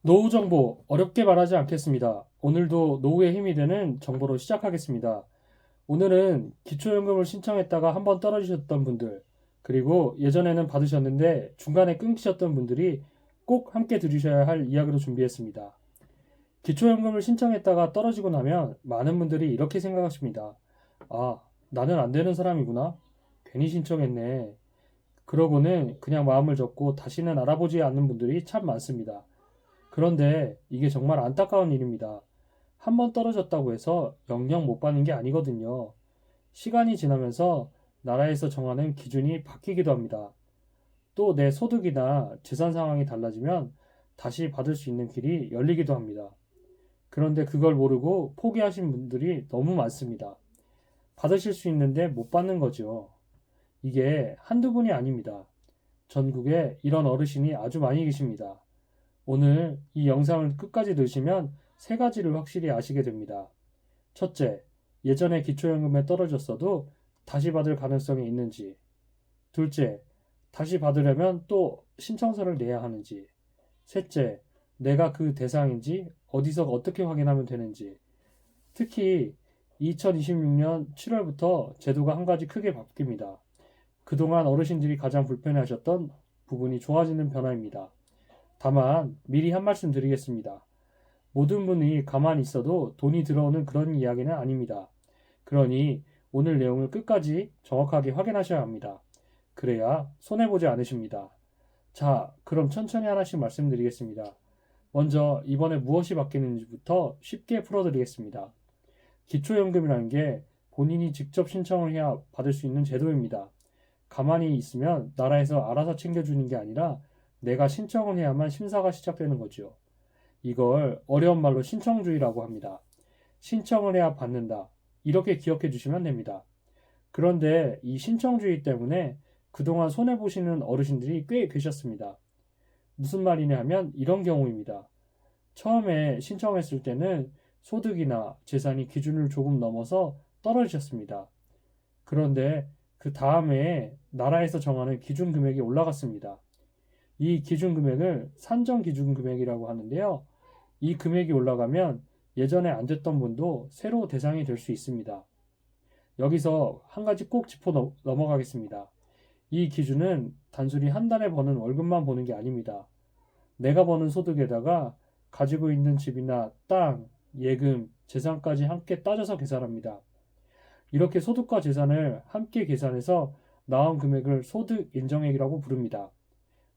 노후 정보 어렵게 말하지 않겠습니다. 오늘도 노후에 힘이 되는 정보로 시작하겠습니다. 오늘은 기초연금을 신청했다가 한번 떨어지셨던 분들, 그리고 예전에는 받으셨는데 중간에 끊기셨던 분들이 꼭 함께 들으셔야 할 이야기로 준비했습니다. 기초연금을 신청했다가 떨어지고 나면 많은 분들이 이렇게 생각하십니다. 아, 나는 안 되는 사람이구나. 괜히 신청했네. 그러고는 그냥 마음을 접고 다시는 알아보지 않는 분들이 참 많습니다. 그런데 이게 정말 안타까운 일입니다. 한 번 떨어졌다고 해서 영영 못 받는 게 아니거든요. 시간이 지나면서 나라에서 정하는 기준이 바뀌기도 합니다. 또 내 소득이나 재산 상황이 달라지면 다시 받을 수 있는 길이 열리기도 합니다. 그런데 그걸 모르고 포기하신 분들이 너무 많습니다. 받으실 수 있는데 못 받는 거죠. 이게 한두 분이 아닙니다. 전국에 이런 어르신이 아주 많이 계십니다. 오늘 이 영상을 끝까지 들으시면 세 가지를 확실히 아시게 됩니다. 첫째, 예전에 기초연금에 떨어졌어도 다시 받을 가능성이 있는지. 둘째, 다시 받으려면 또 신청서를 내야 하는지. 셋째, 내가 그 대상인지 어디서 어떻게 확인하면 되는지. 특히 2026년 7월부터 제도가 한 가지 크게 바뀝니다. 그동안 어르신들이 가장 불편해하셨던 부분이 좋아지는 변화입니다. 다만 미리 한 말씀 드리겠습니다. 모든 분이 가만히 있어도 돈이 들어오는 그런 이야기는 아닙니다. 그러니 오늘 내용을 끝까지 정확하게 확인하셔야 합니다. 그래야 손해보지 않으십니다. 자, 그럼 천천히 하나씩 말씀드리겠습니다. 먼저 이번에 무엇이 바뀌는지부터 쉽게 풀어드리겠습니다. 기초연금이라는 게 본인이 직접 신청을 해야 받을 수 있는 제도입니다. 가만히 있으면 나라에서 알아서 챙겨주는 게 아니라 내가 신청을 해야만 심사가 시작되는 거죠. 이걸 어려운 말로 신청주의라고 합니다. 신청을 해야 받는다. 이렇게 기억해 주시면 됩니다. 그런데 이 신청주의 때문에 그동안 손해보시는 어르신들이 꽤 계셨습니다. 무슨 말이냐 하면 이런 경우입니다. 처음에 신청했을 때는 소득이나 재산이 기준을 조금 넘어서 떨어지셨습니다. 그런데 그 다음에 나라에서 정하는 기준 금액이 올라갔습니다. 이 기준 금액을 산정 기준 금액이라고 하는데요. 이 금액이 올라가면 예전에 안 됐던 분도 새로 대상이 될 수 있습니다. 여기서 한 가지 꼭 짚어 넘어가겠습니다. 이 기준은 단순히 한 달에 버는 월급만 보는 게 아닙니다. 내가 버는 소득에다가 가지고 있는 집이나 땅, 예금, 재산까지 함께 따져서 계산합니다. 이렇게 소득과 재산을 함께 계산해서 나온 금액을 소득 인정액이라고 부릅니다.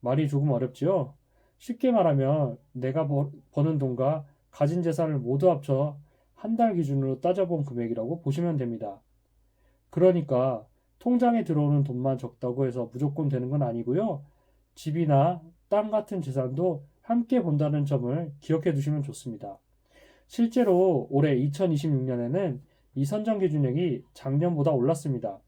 말이 조금 어렵지요? 쉽게 말하면 내가 버는 돈과 가진 재산을 모두 합쳐 한 달 기준으로 따져본 금액이라고 보시면 됩니다. 그러니까 통장에 들어오는 돈만 적다고 해서 무조건 되는 건 아니고요. 집이나 땅 같은 재산도 함께 본다는 점을 기억해 두시면 좋습니다. 실제로 올해 2026년에는 이 선정 기준액이 작년보다 올랐습니다.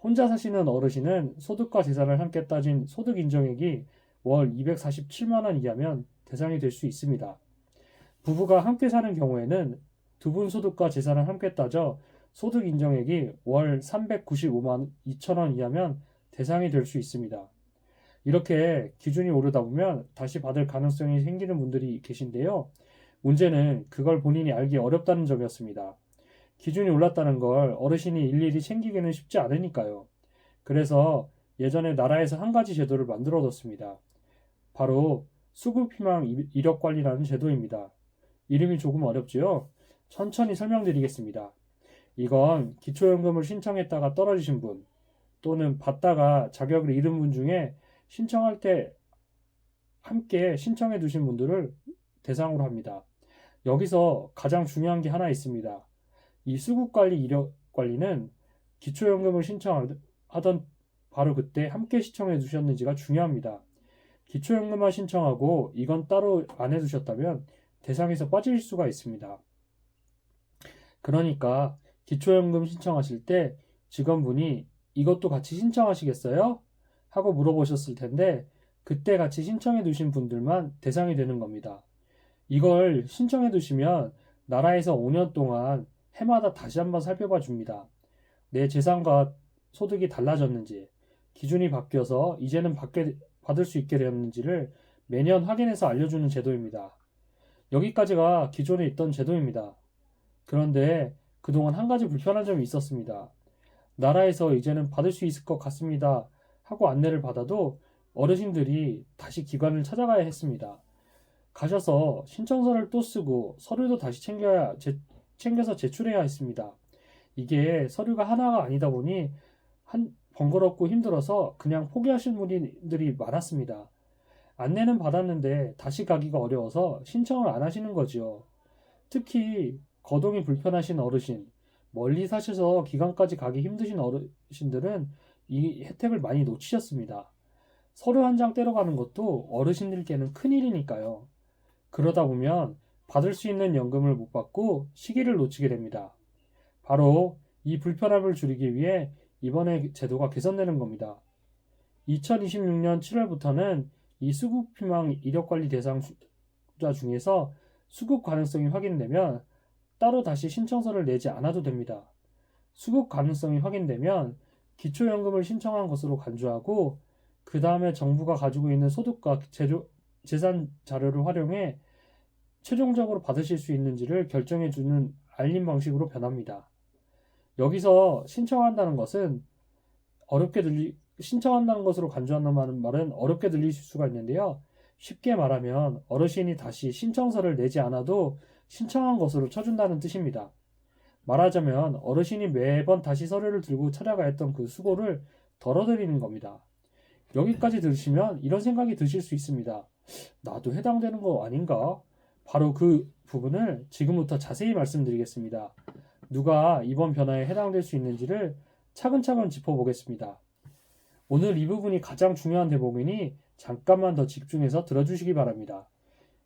혼자 사시는 어르신은 소득과 재산을 함께 따진 소득 인정액이 월 247만 원 이하면 대상이 될 수 있습니다. 부부가 함께 사는 경우에는 두 분 소득과 재산을 함께 따져 소득 인정액이 월 395만 2천 원 이하면 대상이 될 수 있습니다. 이렇게 기준이 오르다 보면 다시 받을 가능성이 생기는 분들이 계신데요. 문제는 그걸 본인이 알기 어렵다는 점이었습니다. 기준이 올랐다는 걸 어르신이 일일이 챙기기는 쉽지 않으니까요. 그래서 예전에 나라에서 한 가지 제도를 만들어 뒀습니다. 바로 수급희망 이력관리라는 제도입니다. 이름이 조금 어렵지요? 천천히 설명드리겠습니다. 이건 기초연금을 신청했다가 떨어지신 분 또는 받다가 자격을 잃은 분 중에 신청할 때 함께 신청해 두신 분들을 대상으로 합니다. 여기서 가장 중요한 게 하나 있습니다. 이 수급관리 이력 관리는 기초연금을 신청하던 바로 그때 함께 신청해 두셨는지가 중요합니다. 기초연금만 신청하고 이건 따로 안 해두셨다면 대상에서 빠질 수가 있습니다. 그러니까 기초연금 신청하실 때 직원분이 이것도 같이 신청하시겠어요? 하고 물어보셨을 텐데 그때 같이 신청해 두신 분들만 대상이 되는 겁니다. 이걸 신청해 두시면 나라에서 5년 동안 해마다 다시 한번 살펴봐 줍니다. 내 재산과 소득이 달라졌는지, 기준이 바뀌어서 이제는 받을 수 있게 되었는지를 매년 확인해서 알려주는 제도입니다. 여기까지가 기존에 있던 제도입니다. 그런데 그동안 한 가지 불편한 점이 있었습니다. 나라에서 이제는 받을 수 있을 것 같습니다 하고 안내를 받아도 어르신들이 다시 기관을 찾아가야 했습니다. 가셔서 신청서를 또 쓰고 서류도 다시 챙겨서 제출해야 했습니다. 이게 서류가 하나가 아니다 보니 번거롭고 힘들어서 그냥 포기하신 분들이 많았습니다. 안내는 받았는데 다시 가기가 어려워서 신청을 안 하시는 거지요. 특히 거동이 불편하신 어르신, 멀리 사셔서 기관까지 가기 힘드신 어르신들은 이 혜택을 많이 놓치셨습니다. 서류 한 장 떼러 가는 것도 어르신들께는 큰일이니까요. 그러다 보면 받을 수 있는 연금을 못 받고 시기를 놓치게 됩니다. 바로 이 불편함을 줄이기 위해 이번에 제도가 개선되는 겁니다. 2026년 7월부터는 이 수급희망 이력관리 대상자 중에서 수급 가능성이 확인되면 따로 다시 신청서를 내지 않아도 됩니다. 수급 가능성이 확인되면 기초연금을 신청한 것으로 간주하고 그 다음에 정부가 가지고 있는 소득과 재산 자료를 활용해 최종적으로 받으실 수 있는지를 결정해주는 알림 방식으로 변합니다. 여기서 신청한다는 것은 신청한다는 것으로 간주한다는 말은 어렵게 들리실 수가 있는데요. 쉽게 말하면 어르신이 다시 신청서를 내지 않아도 신청한 것으로 쳐준다는 뜻입니다. 말하자면 어르신이 매번 다시 서류를 들고 찾아가야 했던 그 수고를 덜어드리는 겁니다. 여기까지 들으시면 이런 생각이 드실 수 있습니다. 나도 해당되는 거 아닌가? 바로 그 부분을 지금부터 자세히 말씀드리겠습니다. 누가 이번 변화에 해당될 수 있는지를 차근차근 짚어보겠습니다. 오늘 이 부분이 가장 중요한 대목이니 잠깐만 더 집중해서 들어주시기 바랍니다.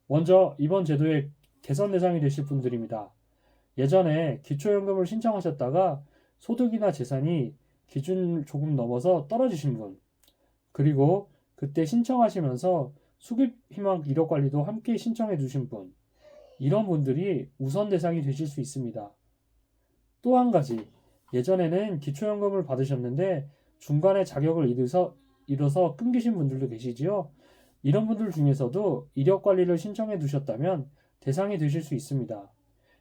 먼저 이번 제도의 개선 대상이 되실 분들입니다. 예전에 기초연금을 신청하셨다가 소득이나 재산이 기준을 조금 넘어서 떨어지신 분, 그리고 그때 신청하시면서 수급희망 이력관리도 함께 신청해 주신 분, 이런 분들이 우선 대상이 되실 수 있습니다. 또 한 가지, 예전에는 기초연금을 받으셨는데 중간에 자격을 잃어서 끊기신 분들도 계시지요. 이런 분들 중에서도 이력관리를 신청해 두셨다면 대상이 되실 수 있습니다.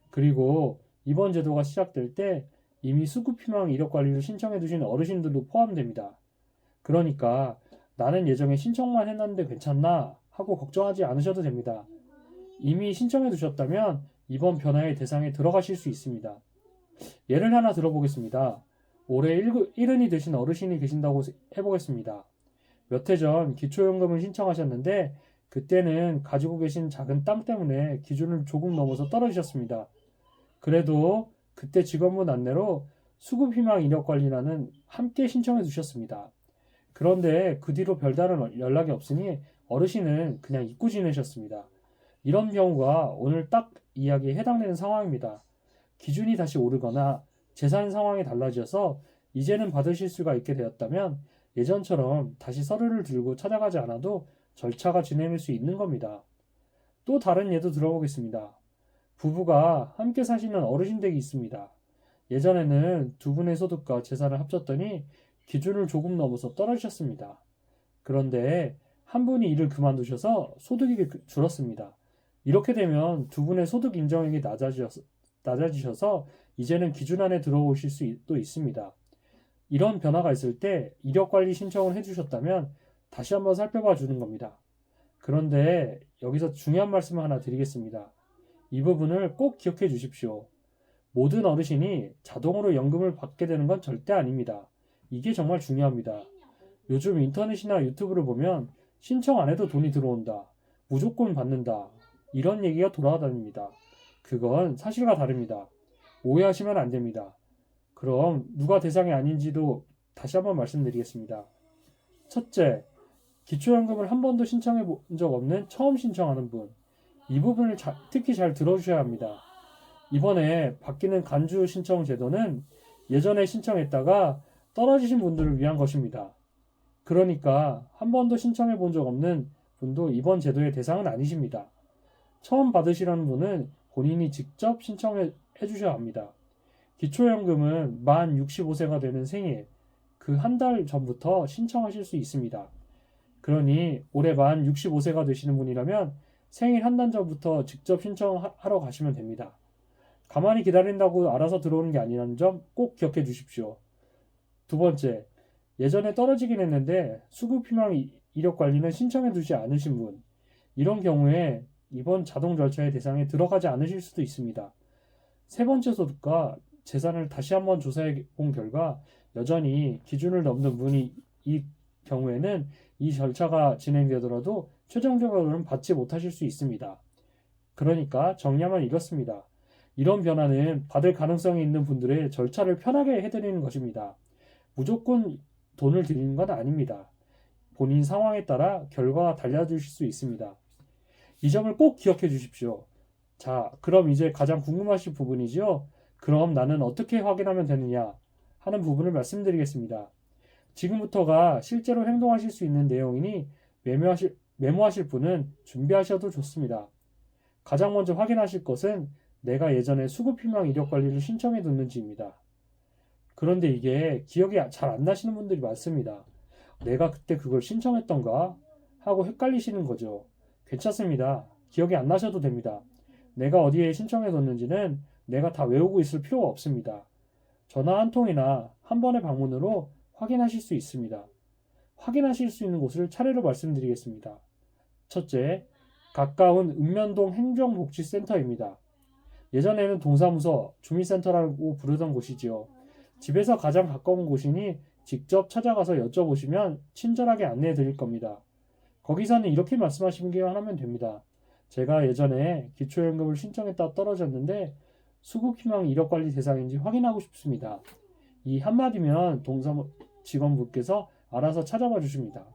그리고 이번 제도가 시작될 때 이미 수급희망 이력관리를 신청해 두신 어르신들도 포함됩니다. 그러니까 나는 예전에 신청만 했는데 괜찮나 하고 걱정하지 않으셔도 됩니다. 이미 신청해 두셨다면 이번 변화의 대상에 들어가실 수 있습니다. 예를 하나 들어보겠습니다. 올해 1은이 되신 어르신이 계신다고 해보겠습니다. 몇 해 전 기초연금을 신청하셨는데 그때는 가지고 계신 작은 땅 때문에 기준을 조금 넘어서 떨어지셨습니다. 그래도 그때 직원분 안내로 수급희망 이력관리라는 함께 신청해 두셨습니다. 그런데 그 뒤로 별다른 연락이 없으니 어르신은 그냥 잊고 지내셨습니다. 이런 경우가 오늘 딱 이야기에 해당되는 상황입니다. 기준이 다시 오르거나 재산 상황이 달라져서 이제는 받으실 수가 있게 되었다면 예전처럼 다시 서류를 들고 찾아가지 않아도 절차가 진행될 수 있는 겁니다. 또 다른 예도 들어보겠습니다. 부부가 함께 사시는 어르신 댁이 있습니다. 예전에는 두 분의 소득과 재산을 합쳤더니 기준을 조금 넘어서 떨어지셨습니다. 그런데 한 분이 일을 그만두셔서 소득이 줄었습니다. 이렇게 되면 두 분의 소득 인정액이 낮아지셔서 이제는 기준 안에 들어오실 수도 있습니다. 이런 변화가 있을 때 이력관리 신청을 해주셨다면 다시 한번 살펴봐 주는 겁니다. 그런데 여기서 중요한 말씀을 하나 드리겠습니다. 이 부분을 꼭 기억해 주십시오. 모든 어르신이 자동으로 연금을 받게 되는 건 절대 아닙니다. 이게 정말 중요합니다. 요즘 인터넷이나 유튜브를 보면 신청 안 해도 돈이 들어온다, 무조건 받는다, 이런 얘기가 돌아다닙니다. 그건 사실과 다릅니다. 오해하시면 안 됩니다. 그럼 누가 대상이 아닌지도 다시 한번 말씀드리겠습니다. 첫째, 기초연금을 한 번도 신청해 본 적 없는 처음 신청하는 분. 이 부분을 특히 잘 들어주셔야 합니다. 이번에 바뀌는 간주 신청 제도는 예전에 신청했다가 떨어지신 분들을 위한 것입니다. 그러니까 한 번도 신청해 본 적 없는 분도 이번 제도의 대상은 아니십니다. 처음 받으시라는 분은 본인이 직접 신청해 주셔야 합니다. 기초연금은 만 65세가 되는 생일, 그 한 달 전부터 신청하실 수 있습니다. 그러니 올해 만 65세가 되시는 분이라면 생일 한 달 전부터 직접 신청하러 가시면 됩니다. 가만히 기다린다고 알아서 들어오는 게 아니라는 점 꼭 기억해 주십시오. 두 번째, 예전에 떨어지긴 했는데 수급희망 이력 관리는 신청해 두지 않으신 분. 이런 경우에 이번 자동 절차의 대상에 들어가지 않으실 수도 있습니다. 세 번째 소득과 재산을 다시 한번 조사해 본 결과 여전히 기준을 넘는 분이 이 경우에는 이 절차가 진행되더라도 최종적으로는 받지 못하실 수 있습니다. 그러니까 정리하면 이렇습니다. 이런 변화는 받을 가능성이 있는 분들의 절차를 편하게 해드리는 것입니다. 무조건 돈을 드리는 건 아닙니다. 본인 상황에 따라 결과가 달라질 수 있습니다. 이 점을 꼭 기억해 주십시오. 자, 그럼 이제 가장 궁금하신 부분이죠? 그럼 나는 어떻게 확인하면 되느냐 하는 부분을 말씀드리겠습니다. 지금부터가 실제로 행동하실 수 있는 내용이니 메모하실 분은 준비하셔도 좋습니다. 가장 먼저 확인하실 것은 내가 예전에 수급희망 이력 관리를 신청해 뒀는지입니다. 그런데 이게 기억이 잘 안 나시는 분들이 많습니다. 내가 그때 그걸 신청했던가 하고 헷갈리시는 거죠. 괜찮습니다. 기억이 안 나셔도 됩니다. 내가 어디에 신청해 뒀는지는 내가 다 외우고 있을 필요가 없습니다. 전화 한 통이나 한 번의 방문으로 확인하실 수 있습니다. 확인하실 수 있는 곳을 차례로 말씀드리겠습니다. 첫째, 가까운 읍면동 행정복지센터입니다. 예전에는 동사무소, 주민센터라고 부르던 곳이지요. 집에서 가장 가까운 곳이니 직접 찾아가서 여쭤보시면 친절하게 안내해 드릴 겁니다. 거기서는 이렇게 말씀하시기만 하면 됩니다. 제가 예전에 기초연금을 신청했다 떨어졌는데 수급희망 이력관리 대상인지 확인하고 싶습니다. 이 한마디면 동사무 직원분께서 알아서 찾아봐 주십니다.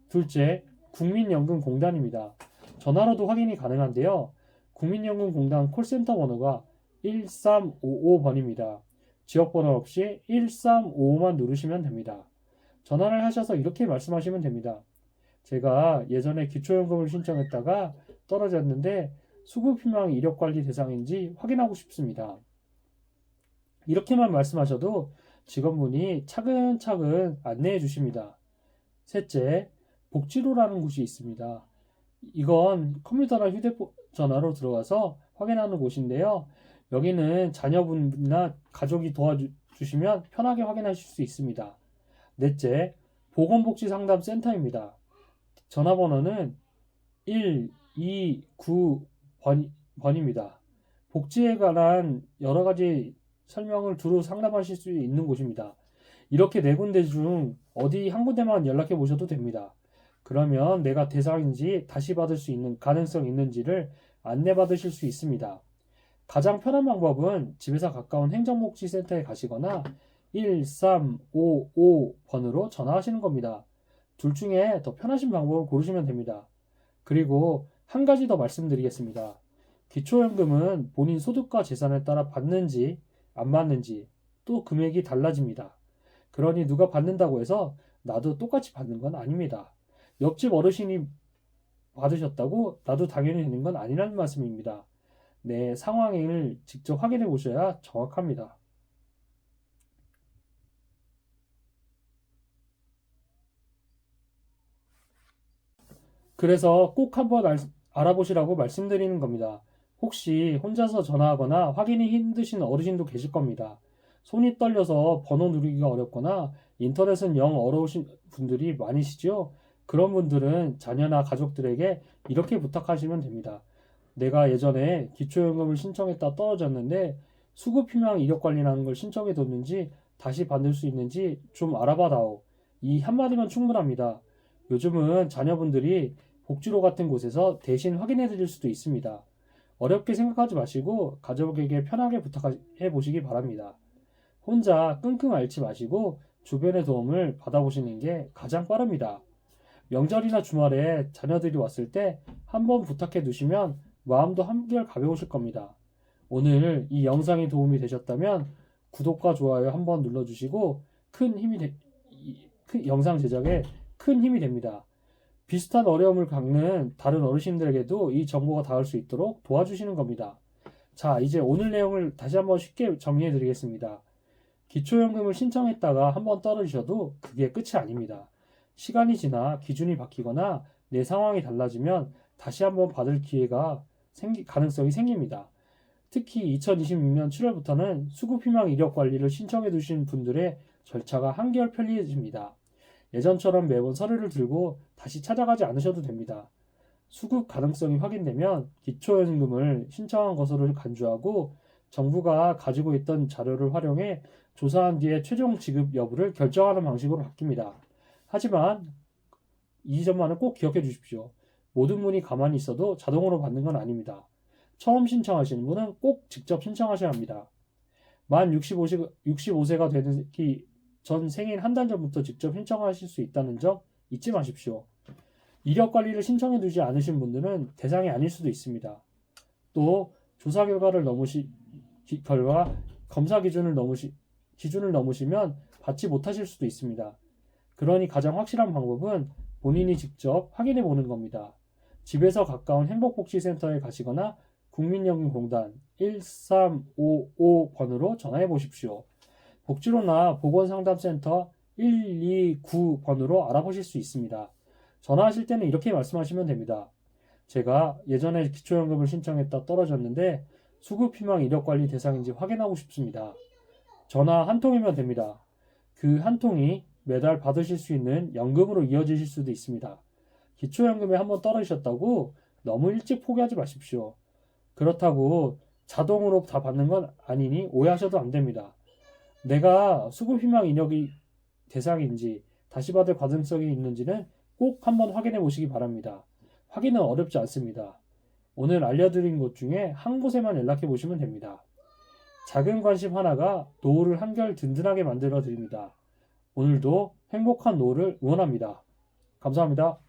둘째, 국민연금공단입니다. 전화로도 확인이 가능한데요. 국민연금공단 콜센터 번호가 1355번입니다. 지역번호 없이 1355만 누르시면 됩니다. 전화를 하셔서 이렇게 말씀하시면 됩니다. 제가 예전에 기초연금을 신청했다가 떨어졌는데 수급희망 이력관리 대상인지 확인하고 싶습니다. 이렇게만 말씀하셔도 직원분이 차근차근 안내해 주십니다. 셋째, 복지로라는 곳이 있습니다. 이건 컴퓨터나 휴대전화로 들어와서 확인하는 곳인데요. 여기는 자녀분이나 가족이 도와주시면 편하게 확인하실 수 있습니다. 넷째, 보건복지상담센터입니다. 전화번호는 129번입니다. 복지에 관한 여러 가지 설명을 두루 상담하실 수 있는 곳입니다. 이렇게 네 군데 중 어디 한 군데만 연락해 보셔도 됩니다. 그러면 내가 대상인지 다시 받을 수 있는 가능성이 있는지를 안내받으실 수 있습니다. 가장 편한 방법은 집에서 가까운 행정복지센터에 가시거나 1355번으로 전화하시는 겁니다. 둘 중에 더 편하신 방법을 고르시면 됩니다. 그리고 한 가지 더 말씀드리겠습니다. 기초연금은 본인 소득과 재산에 따라 받는지 안 받는지 또 금액이 달라집니다. 그러니 누가 받는다고 해서 나도 똑같이 받는 건 아닙니다. 옆집 어르신이 받으셨다고 나도 당연히 되는 건 아니라는 말씀입니다. 내 상황을 직접 확인해 보셔야 정확합니다. 그래서 꼭 한번 알아보시라고 말씀드리는 겁니다. 혹시 혼자서 전화하거나 확인이 힘드신 어르신도 계실 겁니다. 손이 떨려서 번호 누르기가 어렵거나 인터넷은 영 어려우신 분들이 많으시죠? 그런 분들은 자녀나 가족들에게 이렇게 부탁하시면 됩니다. 내가 예전에 기초연금을 신청했다 떨어졌는데 수급희망 이력관리라는 걸 신청해 뒀는지 다시 받을 수 있는지 좀 알아봐 다오. 이 한마디면 충분합니다. 요즘은 자녀분들이 복지로 같은 곳에서 대신 확인해 드릴 수도 있습니다. 어렵게 생각하지 마시고 가족에게 편하게 부탁해 보시기 바랍니다. 혼자 끙끙 앓지 마시고 주변의 도움을 받아보시는 게 가장 빠릅니다. 명절이나 주말에 자녀들이 왔을 때 한번 부탁해 두시면 마음도 한결 가벼우실 겁니다. 오늘 이 영상이 도움이 되셨다면 구독과 좋아요 한번 눌러주시고 영상 제작에 큰 힘이 됩니다. 비슷한 어려움을 겪는 다른 어르신들에게도 이 정보가 닿을 수 있도록 도와주시는 겁니다. 자, 이제 오늘 내용을 다시 한번 쉽게 정리해 드리겠습니다. 기초연금을 신청했다가 한번 떨어지셔도 그게 끝이 아닙니다. 시간이 지나 기준이 바뀌거나 내 상황이 달라지면 다시 한번 받을 기회가 가능성이 생깁니다. 특히 2026년 7월부터는 수급희망 이력 관리를 신청해 두신 분들의 절차가 한결 편리해집니다. 예전처럼 매번 서류를 들고 다시 찾아가지 않으셔도 됩니다. 수급 가능성이 확인되면 기초연금을 신청한 것으로 간주하고 정부가 가지고 있던 자료를 활용해 조사한 뒤에 최종 지급 여부를 결정하는 방식으로 바뀝니다. 하지만 이 점만은 꼭 기억해 주십시오. 모든 분이 가만히 있어도 자동으로 받는 건 아닙니다. 처음 신청하시는 분은 꼭 직접 신청하셔야 합니다. 만 65세가 되기 전 생일 한 달 전부터 직접 신청하실 수 있다는 점 잊지 마십시오. 이력 관리를 신청해 두지 않으신 분들은 대상이 아닐 수도 있습니다. 또 조사 검사 기준을 넘으시면 받지 못하실 수도 있습니다. 그러니 가장 확실한 방법은 본인이 직접 확인해 보는 겁니다. 집에서 가까운 행복복지센터에 가시거나 국민연금공단 1355번으로 전화해 보십시오. 복지로나 보건상담센터 129번으로 알아보실 수 있습니다. 전화하실 때는 이렇게 말씀하시면 됩니다. 제가 예전에 기초연금을 신청했다 떨어졌는데 수급희망 이력관리 대상인지 확인하고 싶습니다. 전화 한 통이면 됩니다. 그 한 통이 매달 받으실 수 있는 연금으로 이어지실 수도 있습니다. 기초연금에 한번 떨어지셨다고 너무 일찍 포기하지 마십시오. 그렇다고 자동으로 다 받는 건 아니니 오해하셔도 안 됩니다. 내가 수급희망 이력이 대상인지 다시 받을 가능성이 있는지는 꼭 한번 확인해 보시기 바랍니다. 확인은 어렵지 않습니다. 오늘 알려드린 곳 중에 한 곳에만 연락해 보시면 됩니다. 작은 관심 하나가 노후를 한결 든든하게 만들어 드립니다. 오늘도 행복한 노후를 응원합니다. 감사합니다.